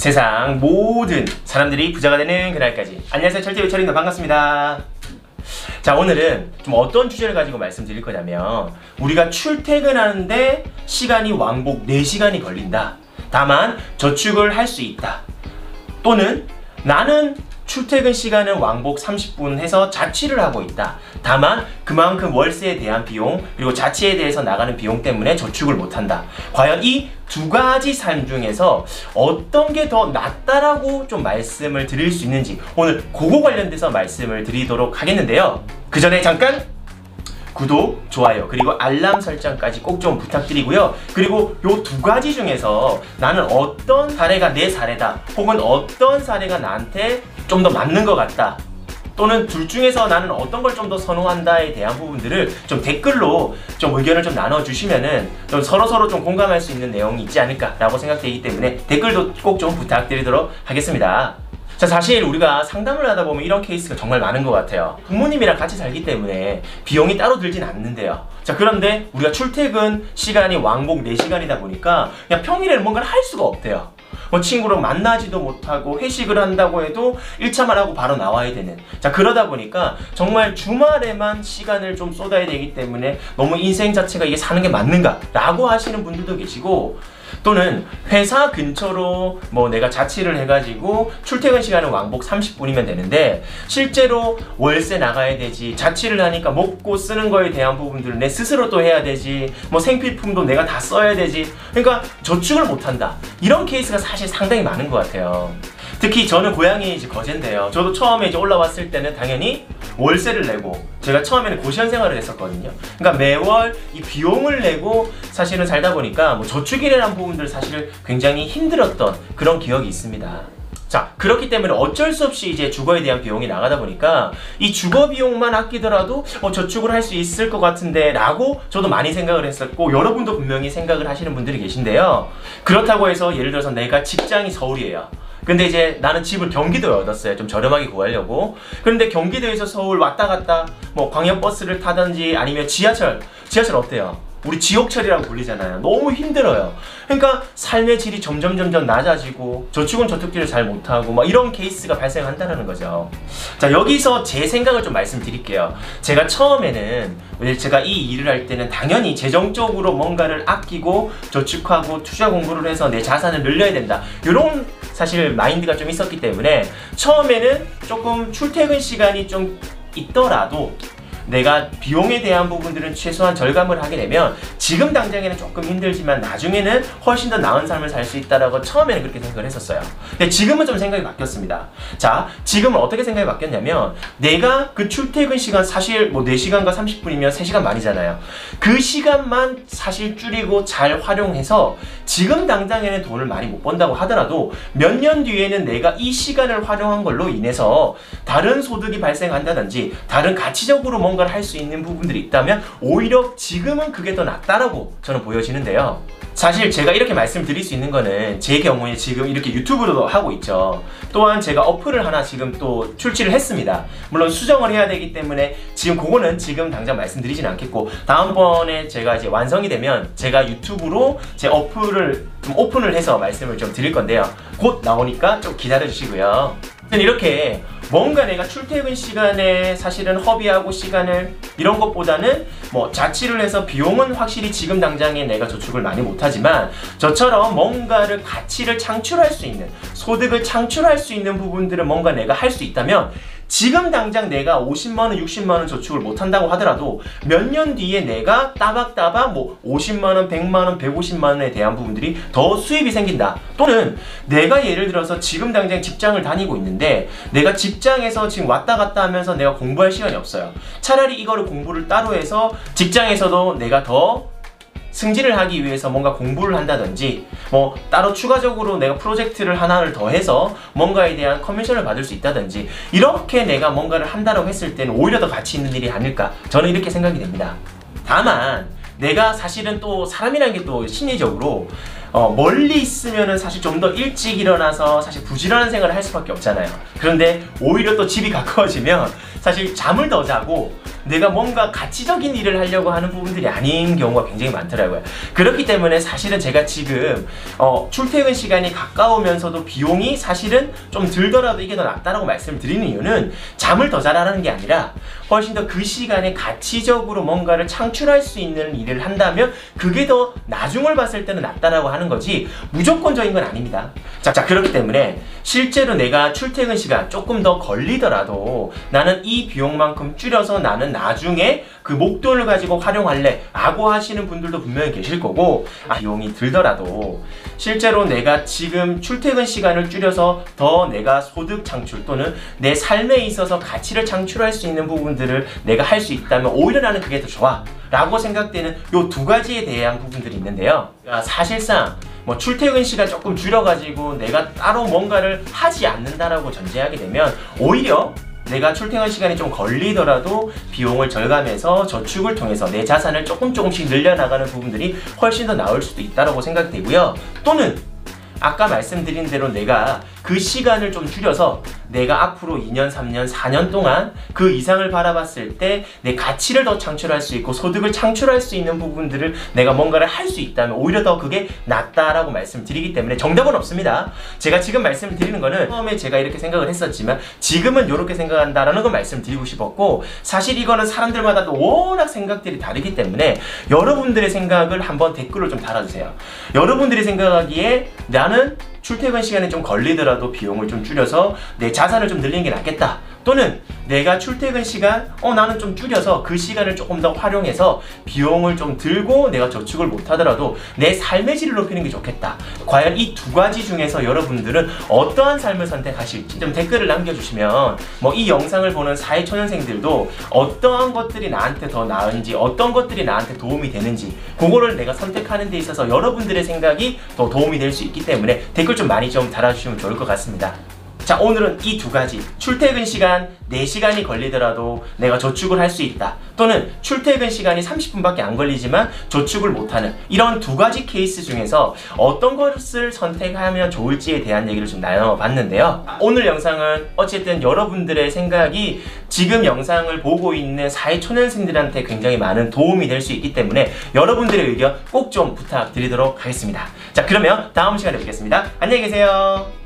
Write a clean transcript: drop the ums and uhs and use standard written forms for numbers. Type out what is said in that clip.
세상 모든 사람들이 부자가 되는 그날까지. 안녕하세요, 철제유철입니다. 반갑습니다. 자, 오늘은 좀 어떤 주제를 가지고 말씀드릴 거냐면, 우리가 출퇴근하는데 시간이 왕복 4시간이 걸린다. 다만 저축을 할 수 있다. 또는 나는 출퇴근 시간은 왕복 30분 해서 자취를 하고 있다. 다만 그만큼 월세에 대한 비용 그리고 자취에 대해서 나가는 비용 때문에 저축을 못한다. 과연 이 두 가지 삶 중에서 어떤 게 더 낫다라고 좀 말씀을 드릴 수 있는지 오늘 그거 관련돼서 말씀을 드리도록 하겠는데요. 그 전에 잠깐 구독, 좋아요, 그리고 알람 설정까지 꼭 좀 부탁드리고요. 그리고 요 두 가지 중에서 나는 어떤 사례가 내 사례다, 혹은 어떤 사례가 나한테 좀 더 맞는 것 같다, 또는 둘 중에서 나는 어떤 걸 좀 더 선호한다에 대한 부분들을 좀 댓글로 좀 의견을 좀 나눠주시면은 좀 서로서로 좀 공감할 수 있는 내용이 있지 않을까라고 생각되기 때문에 댓글도 꼭 좀 부탁드리도록 하겠습니다. 자, 사실 우리가 상담을 하다 보면 이런 케이스가 정말 많은 것 같아요. 부모님이랑 같이 살기 때문에 비용이 따로 들진 않는데요. 자, 그런데 우리가 출퇴근 시간이 왕복 4시간이다 보니까 그냥 평일에는 뭔가를 할 수가 없대요. 뭐 친구랑 만나지도 못하고 회식을 한다고 해도 1차만 하고 바로 나와야 되는, 자, 그러다 보니까 정말 주말에만 시간을 좀 쏟아야 되기 때문에 너무 인생 자체가 이게 사는 게 맞는가 라고 하시는 분들도 계시고, 또는 회사 근처로 뭐 내가 자취를 해가지고 출퇴근 시간은 왕복 30분이면 되는데 실제로 월세 나가야 되지, 자취를 하니까 먹고 쓰는 거에 대한 부분들을 내 스스로 또 해야 되지, 뭐 생필품도 내가 다 써야 되지, 그러니까 저축을 못한다. 이런 케이스가 사실 상당히 많은 것 같아요. 특히 저는 고향이 이제 거제인데요. 저도 처음에 이제 올라왔을 때는 당연히 월세를 내고, 제가 처음에는 고시원 생활을 했었거든요. 그러니까 매월 이 비용을 내고 사실은 살다 보니까 뭐 저축이라는 부분들 사실 굉장히 힘들었던 그런 기억이 있습니다. 자, 그렇기 때문에 어쩔 수 없이 이제 주거에 대한 비용이 나가다 보니까 이 주거 비용만 아끼더라도 저축을 할 수 있을 것 같은데 라고 저도 많이 생각을 했었고, 여러분도 분명히 생각을 하시는 분들이 계신데요. 그렇다고 해서 예를 들어서 내가 직장이 서울이에요. 근데 이제 나는 집을 경기도에 얻었어요. 좀 저렴하게 구하려고. 그런데 경기도에서 서울 왔다 갔다 뭐 광역버스를 타든지 아니면 지하철 어때요? 우리 지옥철이라고 불리잖아요. 너무 힘들어요. 그러니까 삶의 질이 점점 낮아지고 저축은 저축들을 잘 못하고 막 이런 케이스가 발생한다는 거죠. 자, 여기서 제 생각을 좀 말씀드릴게요. 제가 처음에는, 제가 이 일을 할 때는 당연히 재정적으로 뭔가를 아끼고 저축하고 투자 공부를 해서 내 자산을 늘려야 된다, 이런 사실 마인드가 좀 있었기 때문에 처음에는 조금 출퇴근 시간이 좀 있더라도 내가 비용에 대한 부분들은 최소한 절감을 하게 되면 지금 당장에는 조금 힘들지만 나중에는 훨씬 더 나은 삶을 살 수 있다라고 처음에는 그렇게 생각을 했었어요. 근데 지금은 좀 생각이 바뀌었습니다. 자, 지금은 어떻게 생각이 바뀌었냐면, 내가 그 출퇴근 시간 사실 뭐 4시간과 30분이면 3시간 만이잖아요. 그 시간만 사실 줄이고 잘 활용해서 지금 당장에는 돈을 많이 못 번다고 하더라도 몇 년 뒤에는 내가 이 시간을 활용한 걸로 인해서 다른 소득이 발생한다든지 다른 가치적으로 뭔가를 할 수 있는 부분들이 있다면 오히려 지금은 그게 더 낫다라고 저는 보여지는데요. 사실 제가 이렇게 말씀드릴 수 있는 거는 제 경우에 지금 이렇게 유튜브도 하고 있죠. 또한 제가 어플을 하나 지금 또 출시를 했습니다. 물론 수정을 해야 되기 때문에 지금 그거는 지금 당장 말씀드리진 않겠고, 다음번에 제가 이제 완성이 되면 제가 유튜브로 제 어플을 좀 오픈을 해서 말씀을 좀 드릴 건데요. 곧 나오니까 좀 기다려 주시고요. 이렇게 뭔가 내가 출퇴근 시간에 사실은 허비하고 시간을 이런 것보다는 뭐 자취를 해서 비용은 확실히 지금 당장에 내가 저축을 많이 못하지만 저처럼 뭔가를 가치를 창출할 수 있는, 소득을 창출할 수 있는 부분들을 뭔가 내가 할 수 있다면 지금 당장 내가 50만원, 60만원 저축을 못한다고 하더라도 몇 년 뒤에 내가 따박따박 뭐 50만원, 100만원, 150만원에 대한 부분들이 더 수입이 생긴다. 또는 내가 예를 들어서 지금 당장 직장을 다니고 있는데 내가 직장에서 지금 왔다 갔다 하면서 내가 공부할 시간이 없어요. 차라리 이거를 공부를 따로 해서 직장에서도 내가 더 승진을 하기 위해서 뭔가 공부를 한다든지 뭐 따로 추가적으로 내가 프로젝트를 하나를 더 해서 뭔가에 대한 커미션을 받을 수 있다든지, 이렇게 내가 뭔가를 한다고 했을 때는 오히려 더 가치 있는 일이 아닐까, 저는 이렇게 생각이 됩니다. 다만 내가 사실은 또 사람이라는 게 또 심리적으로 멀리 있으면은 사실 좀 더 일찍 일어나서 사실 부지런한 생활을 할 수밖에 없잖아요. 그런데 오히려 또 집이 가까워지면 사실 잠을 더 자고 내가 뭔가 가치적인 일을 하려고 하는 부분들이 아닌 경우가 굉장히 많더라고요. 그렇기 때문에 사실은 제가 지금 출퇴근 시간이 가까우면서도 비용이 사실은 좀 들더라도 이게 더 낫다라고 말씀을 드리는 이유는 잠을 더 잘하라는 게 아니라 훨씬 더 그 시간에 가치적으로 뭔가를 창출할 수 있는 일을 한다면 그게 더 나중을 봤을 때는 낫다라고 하는 거지 무조건적인 건 아닙니다. 자, 그렇기 때문에 실제로 내가 출퇴근 시간 조금 더 걸리더라도 나는 이 비용만큼 줄여서 나는 나중에 그 목돈을 가지고 활용할래 라고 하시는 분들도 분명히 계실 거고, 비용이 들더라도 실제로 내가 지금 출퇴근 시간을 줄여서 더 내가 소득 창출 또는 내 삶에 있어서 가치를 창출할 수 있는 부분들을 내가 할 수 있다면 오히려 나는 그게 더 좋아 라고 생각되는 요 두 가지에 대한 부분들이 있는데요. 사실상 뭐 출퇴근 시간 조금 줄여가지고 내가 따로 뭔가를 하지 않는다라고 전제하게 되면 오히려 내가 출퇴근 시간이 좀 걸리더라도 비용을 절감해서 저축을 통해서 내 자산을 조금씩 늘려나가는 부분들이 훨씬 더 나을 수도 있다고 생각되고요. 또는 아까 말씀드린 대로 내가 그 시간을 좀 줄여서 내가 앞으로 2년, 3년, 4년 동안 그 이상을 바라봤을 때 내 가치를 더 창출할 수 있고 소득을 창출할 수 있는 부분들을 내가 뭔가를 할 수 있다면 오히려 더 그게 낫다라고 말씀드리기 때문에 정답은 없습니다. 제가 지금 말씀드리는 거는 처음에 제가 이렇게 생각을 했었지만 지금은 이렇게 생각한다라는 걸 말씀드리고 싶었고, 사실 이거는 사람들마다 또 워낙 생각들이 다르기 때문에 여러분들의 생각을 한번 댓글로 좀 달아주세요. 여러분들이 생각하기에 나는 출퇴근 시간이 좀 걸리더라도 비용을 좀 줄여서 내 자산을 좀 늘리는 게 낫겠다. 또는 내가 출퇴근 시간 나는 좀 줄여서 그 시간을 조금 더 활용해서 비용을 좀 들고 내가 저축을 못하더라도 내 삶의 질을 높이는 게 좋겠다. 과연 이 두 가지 중에서 여러분들은 어떠한 삶을 선택하실지 좀 댓글을 남겨주시면 이 영상을 보는 사회초년생들도 어떠한 것들이 나한테 더 나은지 어떤 것들이 나한테 도움이 되는지 그거를 내가 선택하는 데 있어서 여러분들의 생각이 더 도움이 될 수 있기 때문에 댓글 좀 많이 좀 달아주시면 좋을 것 같습니다. 자, 오늘은 이 두 가지, 출퇴근 시간 4시간이 걸리더라도 내가 저축을 할 수 있다, 또는 출퇴근 시간이 30분밖에 안 걸리지만 저축을 못하는 이런 두 가지 케이스 중에서 어떤 것을 선택하면 좋을지에 대한 얘기를 좀 나눠봤는데요. 오늘 영상은 어쨌든 여러분들의 생각이 지금 영상을 보고 있는 사회초년생들한테 굉장히 많은 도움이 될 수 있기 때문에 여러분들의 의견 꼭 좀 부탁드리도록 하겠습니다. 자, 그러면 다음 시간에 뵙겠습니다. 안녕히 계세요.